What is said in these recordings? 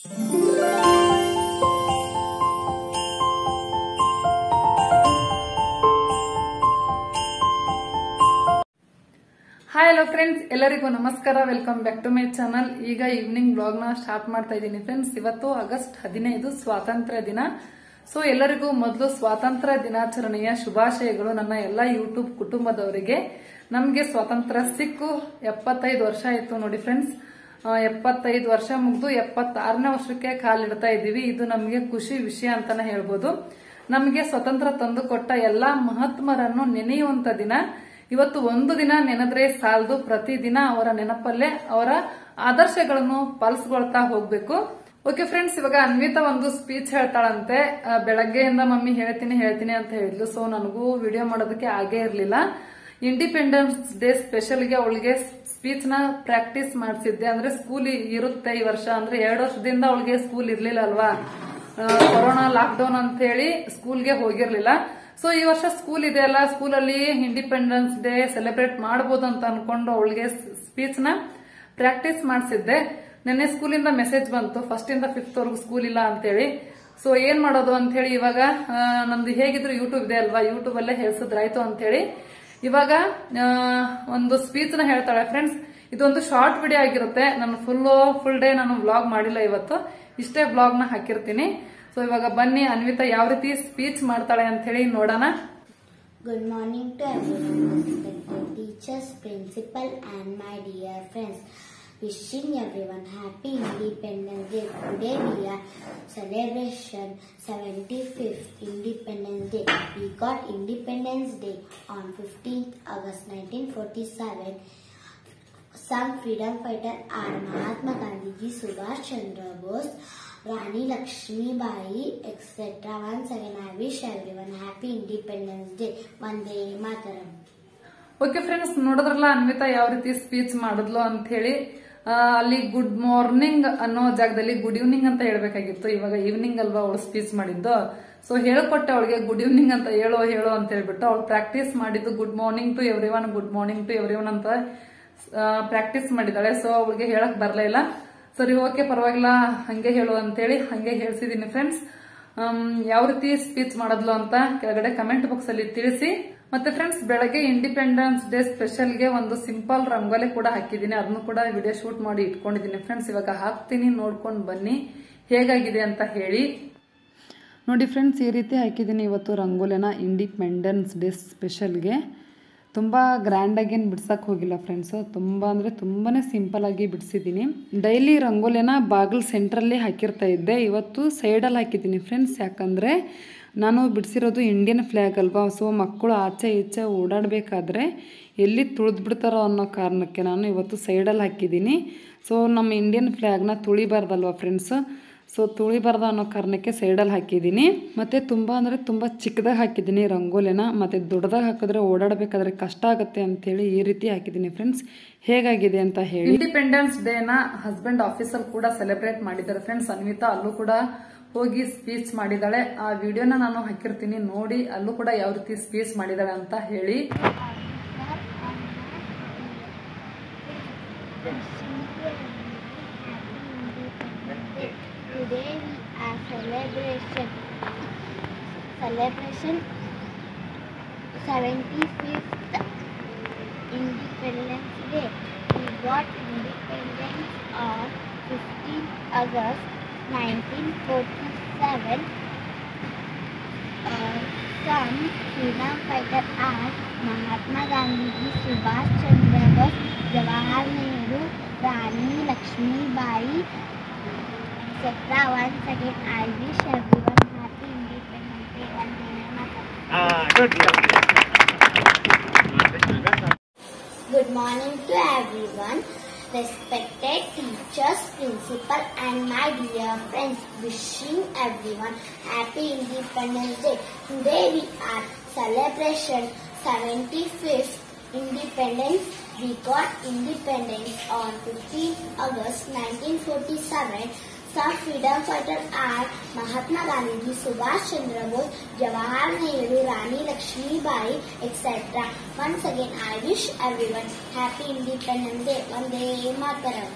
Hi hello friends, ಎಲ್ಲರಿಗೂ ನಮಸ್ಕಾರ. Welcome back to my channel. ಈಗ ಈವ್ನಿಂಗ್ ಬ್ಲಾಗ್ ನ ಸ್ಟಾರ್ಟ್ ಮಾಡ್ತಾ ಇದ್ದೀನಿ ಫ್ರೆಂಡ್ಸ್. ಇವತ್ತು ಆಗಸ್ಟ್ 15 ಸ್ವಾತಂತ್ರ್ಯ ದಿನ. ಸೊ ಎಲ್ಲರಿಗೂ ಮೊದಲು ಸ್ವಾತಂತ್ರ್ಯ ದಿನಾಚರಣೆಯ ಶುಭಾಶಯಗಳು ನನ್ನ ಎಲ್ಲ ಯೂಟ್ಯೂಬ್ ಕುಟುಂಬದವರಿಗೆ. ನಮ್ಗೆ ಸ್ವಾತಂತ್ರ್ಯ ಸಿಕ್ಕು 75 ವರ್ಷ ಆಯ್ತು ನೋಡಿ ಫ್ರೆಂಡ್ಸ್. 75 ವರ್ಷ ಮುಗಿದು 76ನೇ ವರ್ಷಕ್ಕೆ ಕಾಲಿಡ್ತಾ ಇದ್ದೀವಿ. ಇದು ನಮಗೆ ಖುಷಿ ವಿಷಯ ಅಂತಾನೆ ಹೇಳ್ಬೋದು. ನಮಗೆ ಸ್ವತಂತ್ರ ತಂದು ಕೊಟ್ಟ ಎಲ್ಲಾ ಮಹಾತ್ಮರನ್ನು ನೆನೆಯುವಂತ ದಿನ. ಇವತ್ತು ಒಂದು ದಿನ ನೆನೆದ್ರೆ ಸಾಲದು, ಪ್ರತಿದಿನ ಅವರ ನೆನಪಲ್ಲೇ ಅವರ ಆದರ್ಶಗಳನ್ನು ಪಾಲಿಸ್ಕೊಳ್ತಾ ಹೋಗ್ಬೇಕು. ಓಕೆ ಫ್ರೆಂಡ್ಸ್, ಇವಾಗ ಅನ್ವಿತಾ ಒಂದು ಸ್ಪೀಚ್ ಹೇಳ್ತಾಳಂತೆ. ಬೆಳಗ್ಗೆಯಿಂದ ಮಮ್ಮಿ ಹೇಳ್ತೀನಿ ಅಂತ ಹೇಳಿದ್ಲು. ಸೊ ನನಗೂ ವಿಡಿಯೋ ಮಾಡೋದಕ್ಕೆ ಆಗೇ ಇರ್ಲಿಲ್ಲ. ಇಂಡಿಪೆಂಡೆನ್ಸ್ ಡೇ ಸ್ಪೆಷಲ್ಗೆ ಅವಳಿಗೆ ಸ್ಪೀಚ್ ನ ಪ್ರಾಕ್ಟೀಸ್ ಮಾಡಿಸಿದ್ದೆ. ಅಂದ್ರೆ ಸ್ಕೂಲ್ ಇರುತ್ತೆ ಈ ವರ್ಷ. ಅಂದ್ರೆ 2 ವರ್ಷದಿಂದ ಅವಳಿಗೆ ಸ್ಕೂಲ್ ಇರ್ಲಿಲ್ಲ ಅಲ್ವಾ, ಕೊರೋನಾ ಲಾಕ್ಡೌನ್ ಅಂತ ಹೇಳಿ ಸ್ಕೂಲ್ಗೆ ಹೋಗಿರ್ಲಿಲ್ಲ. ಸೊ ಈ ವರ್ಷ ಸ್ಕೂಲ್ ಇದೆ ಅಲ್ಲ, ಸ್ಕೂಲಲ್ಲಿ ಇಂಡಿಪೆಂಡೆನ್ಸ್ ಡೇ ಸೆಲೆಬ್ರೇಟ್ ಮಾಡಬಹುದು ಅಂತ ಅನ್ಕೊಂಡು ಅವಳಿಗೆ ಸ್ಪೀಚ್ ನ ಪ್ರಾಕ್ಟೀಸ್ ಮಾಡಿಸಿದ್ದೆ. ನಿನ್ನೆ ಸ್ಕೂಲಿಂದ ಮೆಸೇಜ್ ಬಂತು, 1st ಇಂದ 5th ವರೆಗೂ ಸ್ಕೂಲ್ ಇಲ್ಲ ಅಂತೇಳಿ. ಸೊ ಏನ್ ಮಾಡೋದು ಅಂತ ಹೇಳಿ ಇವಾಗ ನಮ್ದು ಹೇಗಿದ್ರು ಯೂಟ್ಯೂಬ್ ಇದೆ ಅಲ್ವಾ, ಯೂಟ್ಯೂಬ್ ಅಲ್ಲೇ ಹೇಳ್ಸಿದ್ರಾಯ್ತು ಅಂತ ಹೇಳಿ ಇವಾಗ ಒಂದು ಸ್ಪೀಚ್ ನ ಹೇಳ್ತಾಳೆ ಫ್ರೆಂಡ್ಸ್. ಇದೊಂದು ಶಾರ್ಟ್ ವಿಡಿಯೋ ಆಗಿರುತ್ತೆ. ನಾನು ಫುಲ್ ಡೇ ನಾನು ವ್ಲಾಗ್ ಮಾಡಿಲ್ಲ ಇವತ್ತು, ಇಷ್ಟೇ ವ್ಲಾಗ್ ನ ಹಾಕಿರ್ತೀನಿ. ಸೊ ಇವಾಗ ಬನ್ನಿ ಅನ್ವಿತಾ ಯಾವ ರೀತಿ ಸ್ಪೀಚ್ ಮಾಡ್ತಾಳೆ ಅಂತ ಹೇಳಿ ನೋಡೋಣ. Good morning to everyone, respected teachers, principal and my dear friends. Wishing everyone happy Independence Day. Today we are celebration 75th Independence Day. We got Independence Day on 15th August 1947. Some freedom fighter are Mahatma Gandhi, Subhash Chandra Bose, Rani Lakshmi Bai, etc. Once again, I wish everyone happy Independence Day. Vande Mataram. Okay friends, ನೋಡಿದ್ರಲ್ಲ ಅನ್ವಿತಾ ಯಾವ ರೀತಿ speech ಮಾಡಿದ್ಲು ಅಂತ ಹೇಳಿ. ಅಲ್ಲಿ good morning ಅನ್ನೋ ಜಾಗದಲ್ಲಿ good evening ಅಂತ ಹೇಳ್ಬೇಕಾಗಿತ್ತು. ಇವಾಗ ಈವ್ನಿಂಗ್ ಅಲ್ವಾ ಅವಳು ಸ್ಪೀಚ್ ಮಾಡಿದ್ದು. ಸೊ ಹೇಳ್ಕೊಟ್ಟೆ ಅವಳಿಗೆ ಗುಡ್ ಈವ್ನಿಂಗ್ ಅಂತ ಹೇಳೋ ಅಂತ ಹೇಳ್ಬಿಟ್ಟು ಅವಳು ಪ್ರಾಕ್ಟೀಸ್ ಮಾಡಿದ್ದು ಗುಡ್ ಮಾರ್ನಿಂಗ್ ಟು ಎವ್ರಿವನ್ ಅಂತ ಪ್ರಾಕ್ಟೀಸ್ ಮಾಡಿದಾಳೆ. ಸೊ ಅವಳಿಗೆ ಹೇಳಕ್ ಬರ್ಲೇ ಇಲ್ಲ. ಸರಿ ಓಕೆ ಪರವಾಗಿಲ್ಲ, ಹಂಗೆ ಹೇಳು ಅಂತೇಳಿ ಹಂಗೆ ಹೇಳ್ಸಿದೀನಿ ಫ್ರೆಂಡ್ಸ್. ಯಾವ ರೀತಿ ಸ್ಪೀಚ್ ಮಾಡಿದ್ಲು ಅಂತ ಕೆಳಗಡೆ ಕಮೆಂಟ್ ಬಾಕ್ಸ್ ಅಲ್ಲಿ ತಿಳಿಸಿ. ಮತ್ತೆ ಫ್ರೆಂಡ್ಸ್, ಬೆಳಗ್ಗೆ ಇಂಡಿಪೆಂಡೆನ್ಸ್ ಡೇ ಸ್ಪೆಷಲ್ಗೆ ಒಂದು ಸಿಂಪಲ್ ರಂಗೋಲಿ ಕೂಡ ಹಾಕಿದ್ದೀನಿ. ಅದನ್ನು ಕೂಡ ವಿಡಿಯೋ ಶೂಟ್ ಮಾಡಿ ಇಟ್ಕೊಂಡಿದ್ದೀನಿ ಫ್ರೆಂಡ್ಸ್. ಇವಾಗ ಹಾಕ್ತೀನಿ, ನೋಡ್ಕೊಂಡು ಬನ್ನಿ ಹೇಗಾಗಿದೆ ಅಂತ ಹೇಳಿ. ನೋಡಿ ಫ್ರೆಂಡ್ಸ್, ಈ ರೀತಿ ಹಾಕಿದ್ದೀನಿ ಇವತ್ತು ರಂಗೋಲಿನ ಇಂಡಿಪೆಂಡೆನ್ಸ್ ಡೇ ಸ್ಪೆಷಲ್ಗೆ. ತುಂಬ ಗ್ರ್ಯಾಂಡಾಗೇನು ಬಿಡ್ಸಕ್ಕೆ ಹೋಗಿಲ್ಲ ಫ್ರೆಂಡ್ಸ್. ತುಂಬ ಅಂದರೆ ತುಂಬಾ ಸಿಂಪಲ್ ಆಗಿ ಬಿಡಿಸಿದ್ದೀನಿ. ಡೈಲಿ ರಂಗೋಲಿನ ಬಾಗಿಲು ಸೆಂಟ್ರಲ್ಲಿ ಹಾಕಿರ್ತಾ ಇದ್ದೆ. ಇವತ್ತು ಸೈಡಲ್ಲಿ ಹಾಕಿದ್ದೀನಿ ಫ್ರೆಂಡ್ಸ್. ಯಾಕಂದರೆ ನಾನು ಬಿಡಿಸಿರೋದು ಇಂಡಿಯನ್ ಫ್ಲ್ಯಾಗ್ ಅಲ್ವಾ. ಸೊ ಮಕ್ಕಳು ಆಚೆ ಈಚೆ ಓಡಾಡಬೇಕಾದ್ರೆ ಎಲ್ಲಿ ತುಳಿದ್ಬಿಡ್ತಾರೋ ಅನ್ನೋ ಕಾರಣಕ್ಕೆ ನಾನು ಇವತ್ತು ಸೈಡಲ್ಲಿ ಹಾಕಿದ್ದೀನಿ. ಸೊ ನಮ್ಮ ಇಂಡಿಯನ್ ಫ್ಲ್ಯಾಗ್ನ ತುಳಿಬಾರ್ದಲ್ವ ಫ್ರೆಂಡ್ಸ್. ಸೊ ತುಳಿಬಾರ್ದು ಅನ್ನೋ ಕಾರಣಕ್ಕೆ ಸೈಡಲ್ಲಿ ಹಾಕಿದ್ದೀನಿ. ಮತ್ತು ತುಂಬ ಅಂದರೆ ತುಂಬ ಚಿಕ್ಕದಾಗಿ ಹಾಕಿದ್ದೀನಿ ರಂಗೋಲಿನ. ಮತ್ತು ದೊಡ್ಡದಾಗಿ ಹಾಕಿದ್ರೆ ಓಡಾಡಬೇಕಾದ್ರೆ ಕಷ್ಟ ಆಗುತ್ತೆ ಅಂತೇಳಿ ಈ ರೀತಿ ಹಾಕಿದ್ದೀನಿ ಫ್ರೆಂಡ್ಸ್. ಹೇಗಾಗಿದೆ ಅಂತ ಹೇಳಿ. ಇಂಡಿಪೆಂಡೆನ್ಸ್ ಡೇನ ಹಸ್ಬೆಂಡ್ ಆಫೀಸಲ್ಲಿ ಕೂಡ ಸೆಲೆಬ್ರೇಟ್ ಮಾಡಿದ್ದಾರೆ ಫ್ರೆಂಡ್ಸ್. ಅನ್ವಿತಾ ಅಲ್ಲೂ ಕೂಡ ಹೋಗಿ ಸ್ಪೀಚ್ ಮಾಡಿದಾಳೆ. ಆ ವಿಡಿಯೋನ ನಾನು ಹಾಕಿರ್ತೀನಿ, ನೋಡಿ ಅಲ್ಲೂ ಕೂಡ ಯಾವ ರೀತಿ ಸ್ಪೀಚ್ ಮಾಡಿದಾಳೆ ಅಂತ ಹೇಳಿ. Today we are celebration 75th Independence Day. We got independence on 15th August 1947. Some freedom fighters are Mahatma Gandhi, Subhash Chandra Bose, Jawahar Nehru, Rani Lakshmi Bai, etc. Once again, I wish everyone happy Independence Day. Vande Mataram. Good morning to everyone, respected teachers, principal and my dear friends. Wishing everyone happy Independence Day. Today we are celebration 75th Independence. We got independence on 15th August 1947. Some freedom fighters are Mahatma Gandhi, Subhash Chandra Bose, Jawahar Nehru, Rani Lakshmi Bai, etc. Once again, I wish everyone happy Independence Day. Vande Mataram.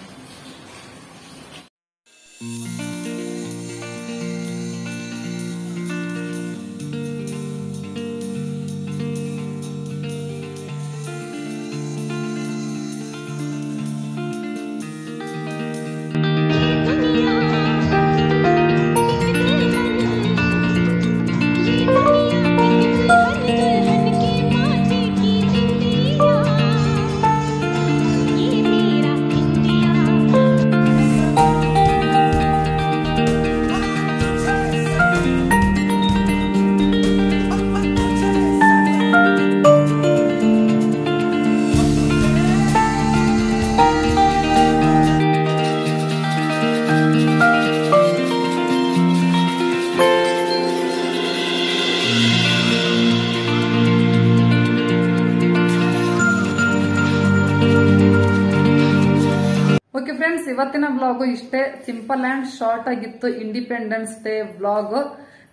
Friends, ಇವತ್ತಿನ vlog ಇಷ್ಟೇ, simple and short ಆಗಿತ್ತು. Independence day vlog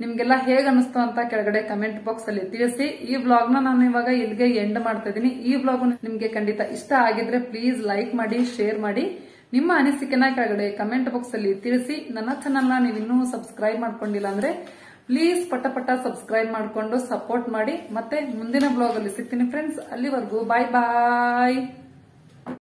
ನಿಮ್ಗೆಲ್ಲ ಹೇಗ್ ಅನಿಸ್ತು ಅಂತ ಕೆಳಗಡೆ comment box ಅಲ್ಲಿ ತಿಳಿಸಿ. ಈ ವ್ಲಾಗ್ ನಾನು ಇವಾಗ ಇಲ್ಲಿಗೆ ಎಂಡ್ ಮಾಡ್ತಾ ಇದೀನಿ. ಈ ವ್ಲಾಗ್ ನಿಮ್ಗೆ ಖಂಡಿತ ಇಷ್ಟ ಆಗಿದ್ರೆ ಪ್ಲೀಸ್ ಲೈಕ್ ಮಾಡಿ, ಶೇರ್ ಮಾಡಿ. ನಿಮ್ಮ ಅನಿಸಿಕೆನ ಕೆಳಗಡೆ ಕಮೆಂಟ್ ಬಾಕ್ಸ್ ಅಲ್ಲಿ ತಿಳಿಸಿ. ನನ್ನ ಚಾನಲ್ ನ ನೀವಿನ್ನೂ ಸಬ್ಸ್ಕ್ರೈಬ್ ಮಾಡ್ಕೊಂಡಿಲ್ಲ ಅಂದ್ರೆ ಪ್ಲೀಸ್ ಪಟ ಸಬ್ಸ್ಕ್ರೈಬ್ ಮಾಡ್ಕೊಂಡು ಸಪೋರ್ಟ್ ಮಾಡಿ. ಮತ್ತೆ ಮುಂದಿನ ಬ್ಲಾಗ್ ಅಲ್ಲಿ ಸಿಗ್ತೀನಿ ಫ್ರೆಂಡ್ಸ್. ಅಲ್ಲಿವರೆಗೂ ಬಾಯ್ ಬಾಯ್.